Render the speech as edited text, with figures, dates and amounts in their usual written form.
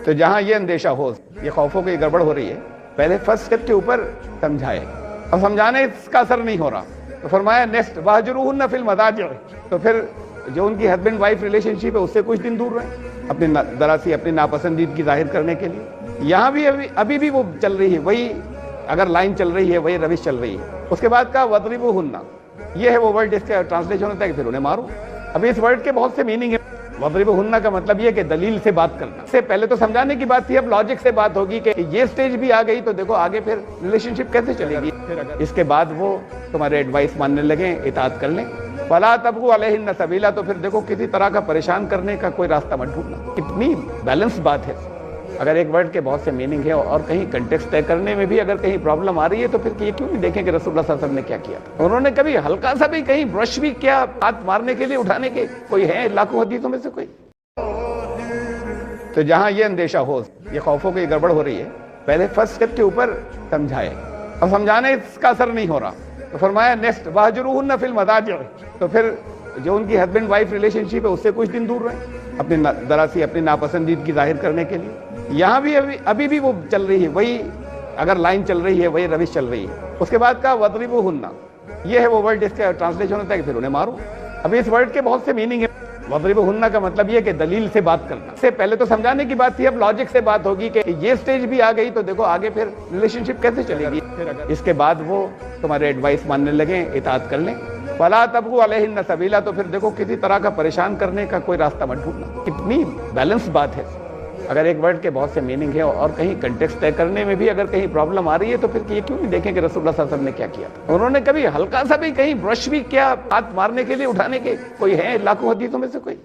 تو جہاں یہ اندیشہ ہو، یہ خوفوں کی گڑبڑ ہو رہی ہے، پہلے فرسٹ اسٹیپ کے اوپر سمجھائے، اب سمجھانے اس کا اثر نہیں ہو رہا تو فرمایا نیکسٹ واہجروہن فی المضاجع، تو پھر جو ان کی ہسبینڈ وائف ریلیشن شپ ہے اس سے کچھ دن دور رہیں اپنی ذرا سی اپنی ناپسندیدگی ظاہر کرنے کے لیے۔ یہاں بھی ابھی بھی وہ چل رہی ہے، وہی اگر لائن چل رہی ہے، وہی روش چل رہی ہے۔ اس کے بعد کہا وَاضْرِبُوهُنَّ، یہ ہے وہ ورڈ جس کا ٹرانسلیشن ہوتا ہے کہ پھر انہیں مارو۔ ابھی اس ورڈ کے بہت سے میننگ ہیں۔ وَاضْرِبُوهُنَّ کا مطلب یہ کہ دلیل سے بات کرنا، اس سے پہلے تو سمجھانے کی بات تھی، اب لاجک سے بات ہوگی کہ یہ سٹیج بھی آ گئی تو دیکھو آگے پھر ریلیشن شپ کیسے چلے گی۔ اس کے بعد وہ تمہارے ایڈوائس ماننے لگیں، اطاعت کر لیں۔ فَلَا تَبْغُوا عَلَيْهِنَّ سَبِيلًا، تو پھر دیکھو کسی طرح کا پریشان کرنے کا کوئی راستہ مت ڈھونڈنا۔ اتنی بیلنس بات ہے، اگر ایک ورڈ کے بہت سے میننگ ہے اور کہیں کنٹیکسٹ طے کرنے میں بھی اگر کہیں پرابلم آ رہی ہے تو پھر یہ کیوں نہیں دیکھیں کہ رسول اللہ صلی اللہ علیہ وسلم نے کیا کیا تھا۔ انہوں نے کبھی ہلکا سا بھی کہیں برش بھی کیا، ہاتھ مارنے کے لیے اٹھانے کے کوئی ہے لاکھوں حدیثوں میں سے کوئی؟ تو جہاں یہ اندیشہ ہو، یہ خوفوں کی گڑبڑ ہو رہی ہے، پہلے فرسٹ اسٹیپ کے اوپر سمجھائے، اب سمجھانے اس کا اثر نہیں ہو رہا تو فرمایا نیکسٹ واہجروہن فی المضاجع، تو پھر جو ان کی ہسبینڈ وائف ریلیشن شپ ہے اس سے کچھ دن دور رہیں اپنی ذرا سی اپنی ناپسندیدگی ظاہر کرنے کے لیے۔ یہاں بھی ابھی بھی وہ چل رہی ہے، وہی اگر لائن چل رہی ہے، وہی روش چل رہی ہے۔ اس کے بعد کہا وَاضْرِبُوهُنَّ، یہ ہے وہ ورڈ جس کا ٹرانسلیشن ہوتا ہے کہ پھر انہیں مارو۔ ابھی اس ورڈ کے بہت سے میننگ ہیں۔ وَاضْرِبُوهُنَّ کا مطلب یہ کہ دلیل سے بات کرنا، اس سے پہلے تو سمجھانے کی بات تھی، اب لاجک سے بات ہوگی کہ یہ سٹیج بھی آ گئی تو دیکھو آگے پھر ریلیشن شپ کیسے چلے گی۔ اس کے بعد وہ تمہارے ایڈوائس ماننے لگیں، اطاعت کر لیں۔ فَلَا تَبْغُوا عَلَيْهِنَّ سَبِيلًا، تو پھر دیکھو کسی طرح کا پریشان کرنے کا کوئی راستہ مت ڈھونڈنا۔ اتنی بیلنس بات ہے، اگر ایک ورڈ کے بہت سے میننگ ہے اور کہیں کنٹیکسٹ طے کرنے میں بھی اگر کہیں پرابلم آ رہی ہے تو پھر یہ کیوں نہیں دیکھیں کہ رسول اللہ صلی اللہ علیہ وسلم نے کیا کیا تھا۔ انہوں نے کبھی ہلکا سا بھی کہیں برش بھی کیا، ہاتھ مارنے کے لیے اٹھانے کے کوئی ہے لاکھوں حدیثوں میں سے کوئی؟